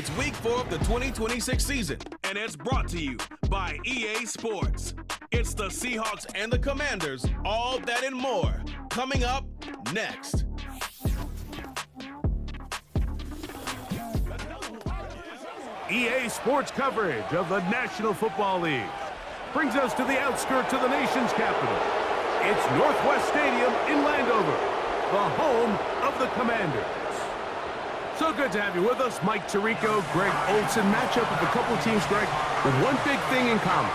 It's week 4 of the 2026 season, and it's brought to you by EA Sports. It's the Seahawks and the Commanders, all that and more, coming up next. EA Sports coverage of the National Football League brings us to the outskirts of the nation's capital. It's Northwest Stadium in Landover, the home of the Commanders. So good to have you with us. Mike Tirico, Greg Olson. Matchup of a couple teams, Greg, with one big thing in common.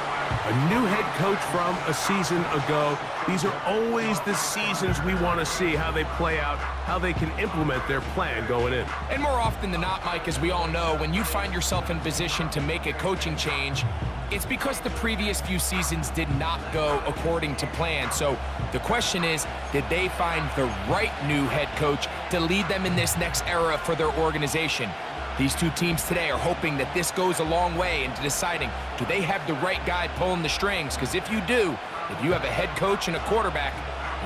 A new head coach from a season ago. These are always the seasons we want to see how they play out, how they can implement their plan going in. And more often than not, Mike, as we all know, when you find yourself in position to make a coaching change, it's because the previous few seasons did not go according to plan. So the question is, did they find the right new head coach to lead them in this next era for their organization? These two teams today are hoping that this goes a long way into deciding, do they have the right guy pulling the strings? Because if you do, if you have a head coach and a quarterback,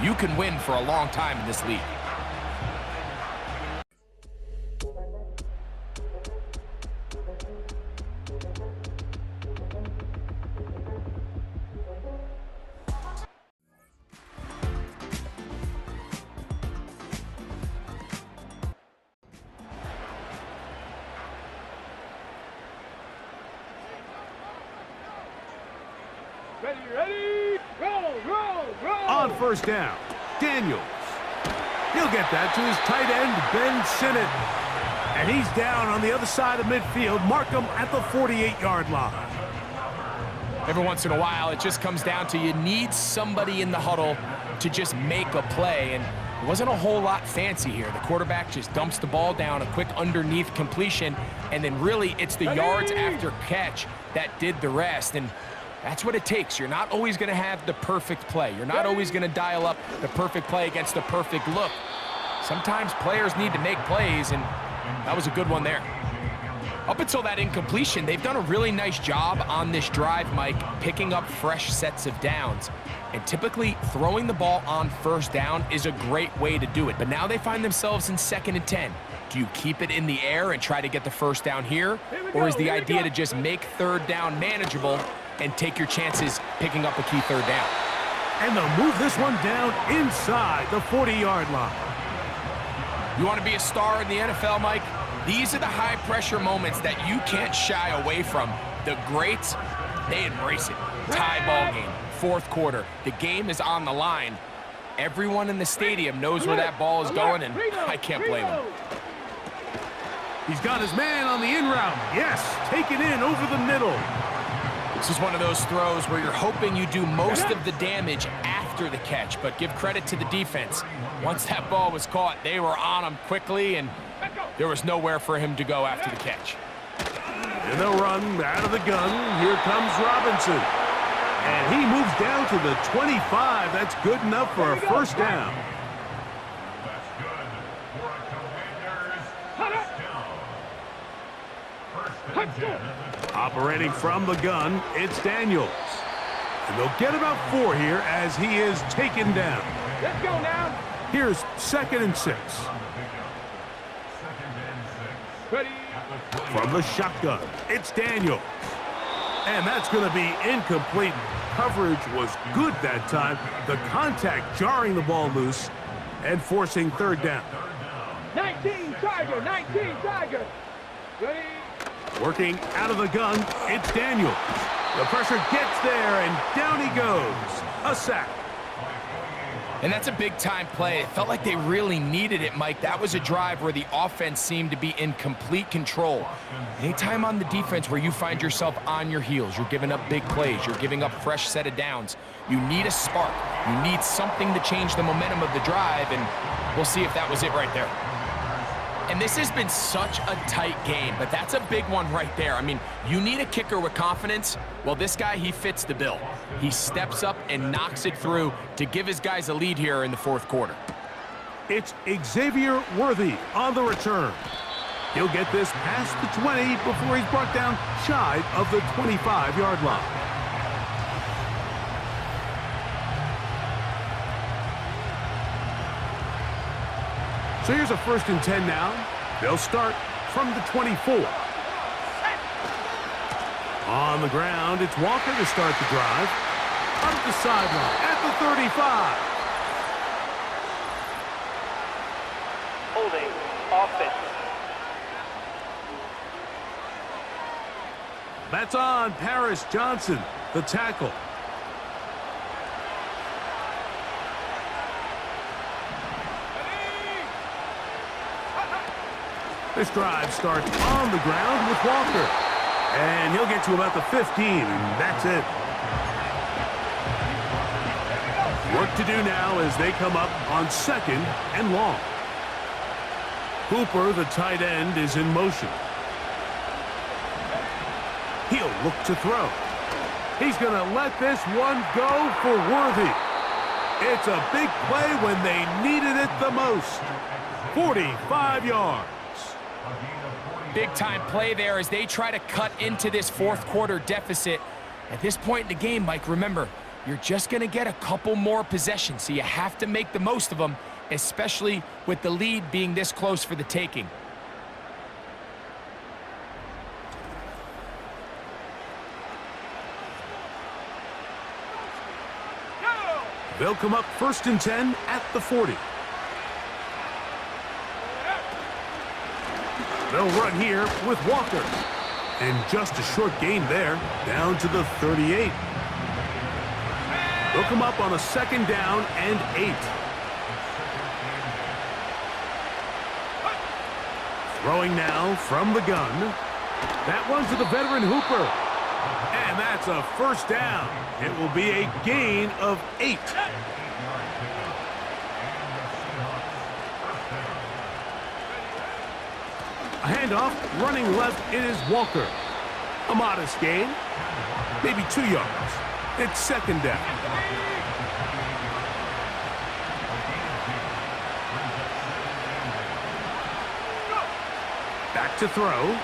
you can win for a long time in this league. Ready, roll! On first down, Daniels. He'll get that to his tight end, Ben Sinnott. And he's down on the other side of midfield. Mark him at the 48-yard line. Every once in a while, it just comes down to you need somebody in the huddle to just make a play. And it wasn't a whole lot fancy here. The quarterback just dumps the ball down, a quick underneath completion, and then really it's the yards after catch that did the rest. And that's what it takes. You're not always going to have the perfect play. You're not always going to dial up the perfect play against the perfect look. Sometimes players need to make plays, and that was a good one there. Up until that incompletion, they've done a really nice job on this drive, Mike, picking up fresh sets of downs. And typically, throwing the ball on first down is a great way to do it. But now they find themselves in 2nd and 10. Do you keep it in the air and try to get the first down here? Or is the idea to just make third down manageable and take your chances picking up a key third down? And they'll move this one down inside the 40-yard line. You want to be a star in the NFL, Mike? These are the high-pressure moments that you can't shy away from. The greats, they embrace it. Tie ball game, 4th quarter. The game is on the line. Everyone in the stadium knows where that ball is going, and I can't blame them. He's got his man on the in route. Yes, taken in over the middle. This is one of those throws where you're hoping you do most of the damage after the catch, but give credit to the defense. Once that ball was caught, they were on him quickly, and there was nowhere for him to go after the catch. And they'll run out of the gun. Here comes Robinson. And he moves down to the 25. That's good enough for a first down. Operating from the gun, it's Daniels. And they'll get about 4 here as he is taken down. Let's go now. Here's 2nd and 6. Ready. From the shotgun, it's Daniels. And that's going to be incomplete. Coverage was good that time. The contact jarring the ball loose and forcing third down. 19 Tiger. Ready. Working out of the gun, it's Daniels. The pressure gets there, and down he goes. A sack. And that's a big-time play. It felt like they really needed it, Mike. That was a drive where the offense seemed to be in complete control. Anytime on the defense where you find yourself on your heels, you're giving up big plays, you're giving up fresh set of downs, you need a spark. You need something to change the momentum of the drive, and we'll see if that was it right there. And this has been such a tight game, but that's a big one right there. I mean, you need a kicker with confidence. Well, this guy, he fits the bill. He steps up and knocks it through to give his guys a lead here in the 4th quarter. It's Xavier Worthy on the return. He'll get this past the 20 before he's brought down shy of the 25-yard line. So here's a 1st and 10 now. They'll start from the 24. On the ground, it's Walker to start the drive. Up the sideline at the 35. Holding offense. That's on Paris Johnson, the tackle. This drive starts on the ground with Walker. And he'll get to about the 15, and that's it. Work to do now as they come up on 2nd and long. Hooper, the tight end, is in motion. He'll look to throw. He's going to let this one go for Worthy. It's a big play when they needed it the most. 45 yards. Big-time play there as they try to cut into this fourth quarter deficit. At this point in the game, Mike, remember, you're just going to get a couple more possessions, so you have to make the most of them, especially with the lead being this close for the taking. They'll come up 1st and 10 at the 40. They'll run here with Walker. And just a short gain there, down to the 38. They'll come up on a 2nd down and 8. Throwing now from the gun. That one's to the veteran Hooper. And that's a 1st down. It will be a gain of 8. A handoff, running left, it is Walker. A modest gain, maybe 2 yards. It's 2nd down. Back to throw.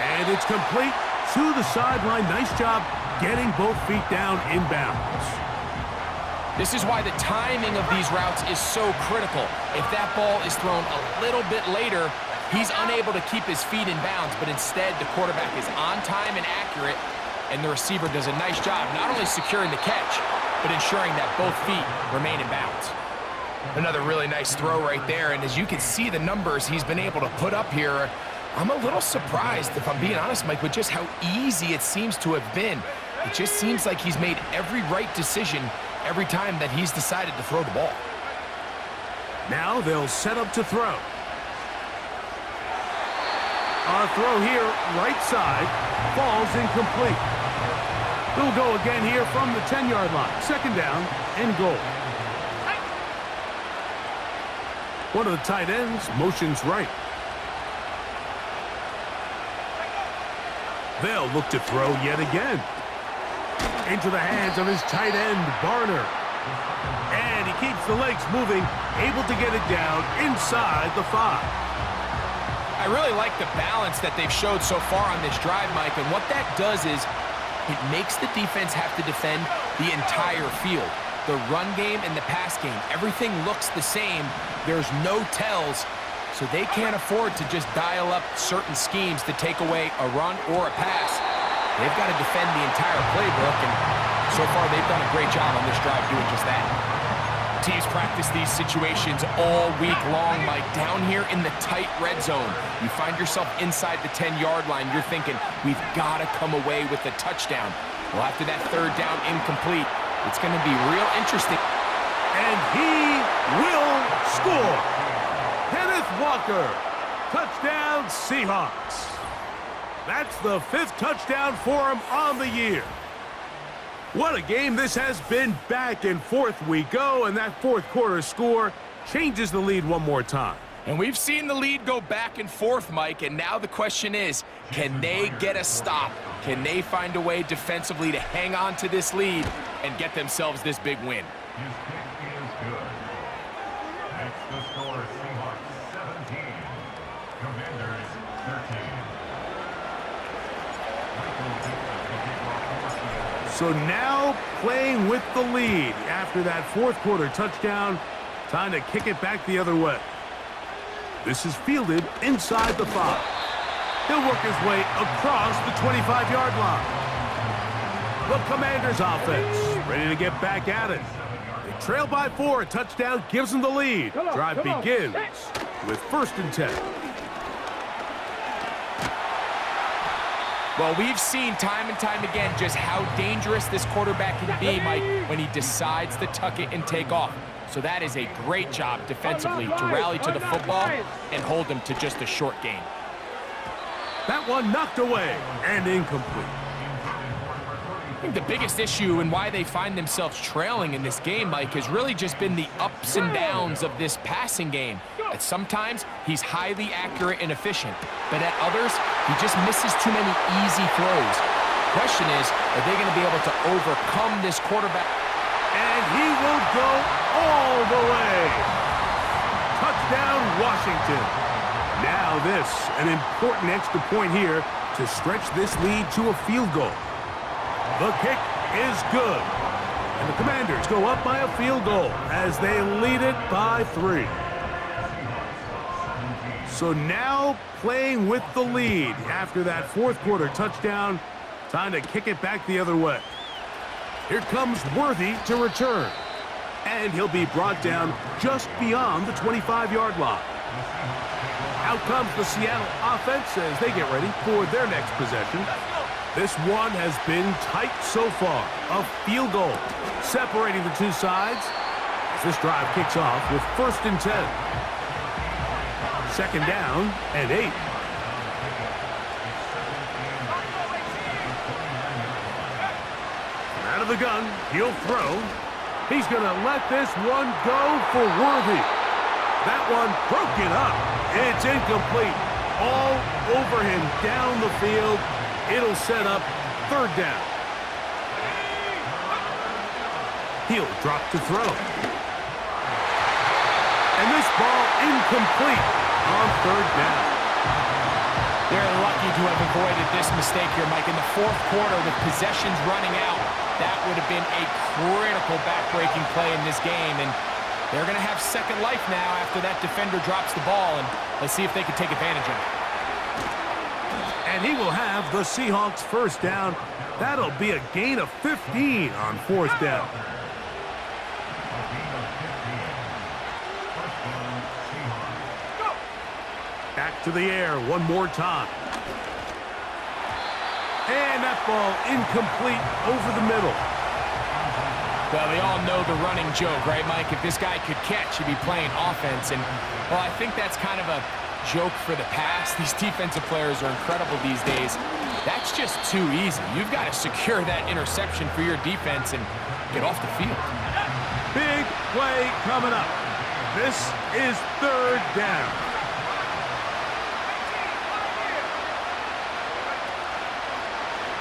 And it's complete to the sideline. Nice job getting both feet down inbounds. This is why the timing of these routes is so critical. If that ball is thrown a little bit later, he's unable to keep his feet in bounds, but instead the quarterback is on time and accurate, and the receiver does a nice job not only securing the catch, but ensuring that both feet remain in bounds. Another really nice throw right there, and as you can see the numbers he's been able to put up here, I'm a little surprised, if I'm being honest, Mike, with just how easy it seems to have been. It just seems like he's made every right decision every time that he's decided to throw the ball. Now they'll set up to throw. A throw here, right side, falls incomplete. They'll go again here from the 10-yard line. 2nd down and goal. One of the tight ends motions right. They'll look to throw yet again. Into the hands of his tight end, Barner. And he keeps the legs moving, able to get it down inside the 5. I really like the balance that they've showed so far on this drive, Mike, and what that does is it makes the defense have to defend the entire field. The run game and the pass game, everything looks the same. There's no tells, so they can't afford to just dial up certain schemes to take away a run or a pass. They've got to defend the entire playbook, and so far they've done a great job on this drive doing just that. Teams practice these situations all week long, Mike. Down here in the tight red zone, you find yourself inside the 10-yard line, you're thinking, we've got to come away with a touchdown. Well, after that 3rd down incomplete, it's going to be real interesting. And he will score. Kenneth Walker, touchdown Seahawks. That's the 5th touchdown for him on the year. What a game this has been. Back and forth we go, and that 4th quarter score changes the lead one more time. And we've seen the lead go back and forth, Mike, and now the question is, can they get a stop? Can they find a way defensively to hang on to this lead and get themselves this big win? His kick is good. Next the score, Seahawks 17, Commanders 13. So now playing with the lead after that 4th quarter touchdown. Time to kick it back the other way. This is fielded inside the 5. He'll work his way across the 25-yard line. The Commanders offense ready to get back at it. They trail by 4. A touchdown gives them the lead. Drive begins with 1st and 10. Well, we've seen time and time again just how dangerous this quarterback can be, Mike, when he decides to tuck it and take off. So that is a great job defensively to rally to the football and hold him to just a short gain. That one knocked away and incomplete. I think the biggest issue and why they find themselves trailing in this game, Mike, has really just been the ups and downs of this passing game. At sometimes, he's highly accurate and efficient, but at others, he just misses too many easy throws. The question is, are they going to be able to overcome this quarterback? And he will go all the way. Touchdown, Washington. Now this, an important extra point here to stretch this lead to a field goal. The kick is good. And the Commanders go up by a field goal as they lead it by 3. So now playing with the lead after that 4th quarter touchdown. Time to kick it back the other way. Here comes Worthy to return. And he'll be brought down just beyond the 25-yard line. Out comes the Seattle offense as they get ready for their next possession. This one has been tight so far. A field goal separating the two sides as this drive kicks off with 1st and 10. 2nd down and 8. Out of the gun, he'll throw. He's going to let this one go for Worthy. That one broken up. It's incomplete. All over him down the field. It'll set up 3rd down. He'll drop to throw. And this ball incomplete on 3rd down. They're lucky to have avoided this mistake here, Mike. In the 4th quarter with possessions running out, that would have been a critical back-breaking play in this game. And they're going to have second life now after that defender drops the ball. And let's see if they can take advantage of it. And he will have the Seahawks 1st down. That'll be a gain of 15 on 4th down. Back to the air one more time. And that ball incomplete over the middle. Well, they all know the running joke, right, Mike? If this guy could catch, he'd be playing offense. And, well, I think that's kind of a joke for the past. These defensive players are incredible these days. That's just too easy. You've got to secure that interception for your defense and get off the field. Big play coming up. This is 3rd down.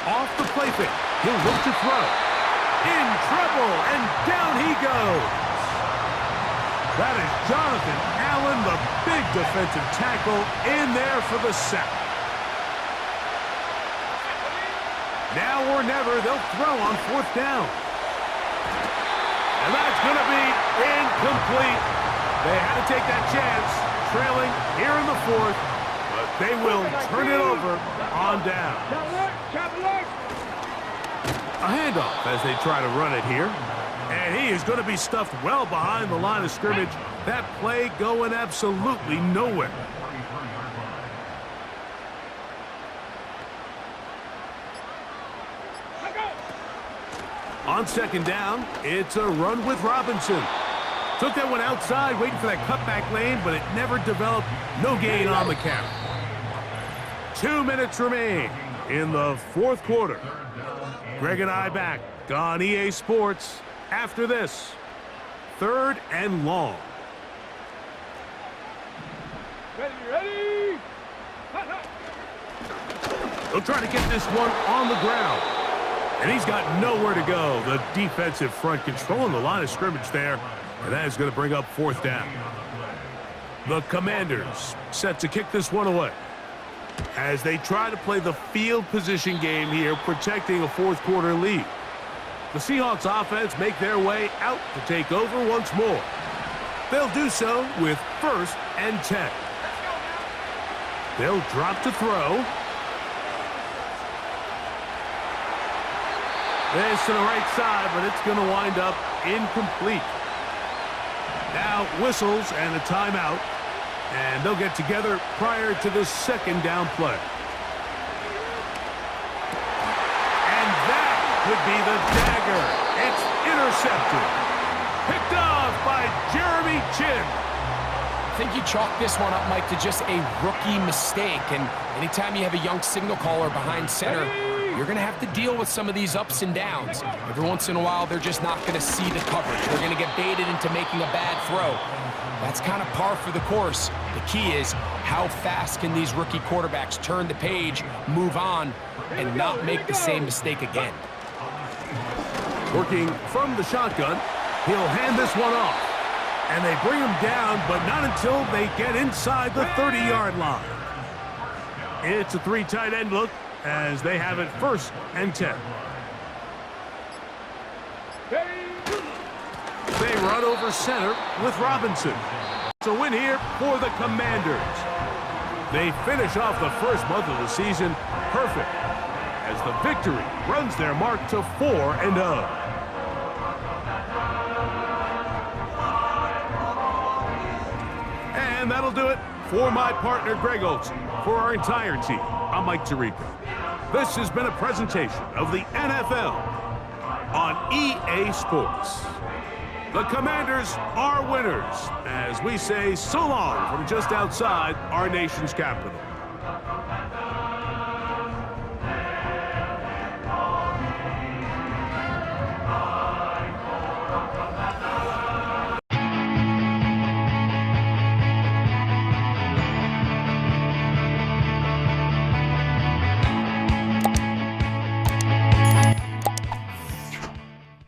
Off the play fake. He'll look to throw. In trouble, and down he goes. That is Jonathan Allen, the big defensive tackle, in there for the sack. Now or never, they'll throw on 4th down. And that's going to be incomplete. They had to take that chance, trailing here in the 4th, but they will turn it over on down. A handoff as they try to run it here. And he is going to be stuffed well behind the line of scrimmage. That play going absolutely nowhere. On 2nd down, it's a run with Robinson. Took that one outside, waiting for that cutback lane, but it never developed. No gain on the carry. 2 minutes remain in the 4th quarter. Greg and I back on EA Sports after this. 3rd and long. Ready? They'll try to get this one on the ground. And he's got nowhere to go. The defensive front controlling the line of scrimmage there. And that is going to bring up 4th down. The Commanders set to kick this one away as they try to play the field position game here, protecting a 4th quarter lead. The Seahawks offense make their way out to take over once more. They'll do so with 1st and 10. They'll drop to throw. This to the right side, but it's going to wind up incomplete. Now whistles and a timeout, and they'll get together prior to the second down play. And that could be the dagger. It's intercepted. Picked off by Jeremy Chin. I think you chalk this one up, Mike, to just a rookie mistake. And anytime you have a young signal caller behind center, you're going to have to deal with some of these ups and downs. Every once in a while, they're just not going to see the coverage. They're going to get baited into making a bad throw. That's kind of par for the course. The key is how fast can these rookie quarterbacks turn the page, move on, and not make the same mistake again. Working from the shotgun, he'll hand this one off. And they bring him down, but not until they get inside the 30-yard line. It's a 3 tight end look as they have it 1st and 10. They run over center with Robinson. It's a win here for the Commanders. They finish off the first month of the season perfect as the victory runs their mark to 4-0. And that'll do it for my partner, Greg Olson. For our entire team, I'm Mike Tirico. This has been a presentation of the NFL on EA Sports. The Commanders are winners as we say so long from just outside our nation's capital.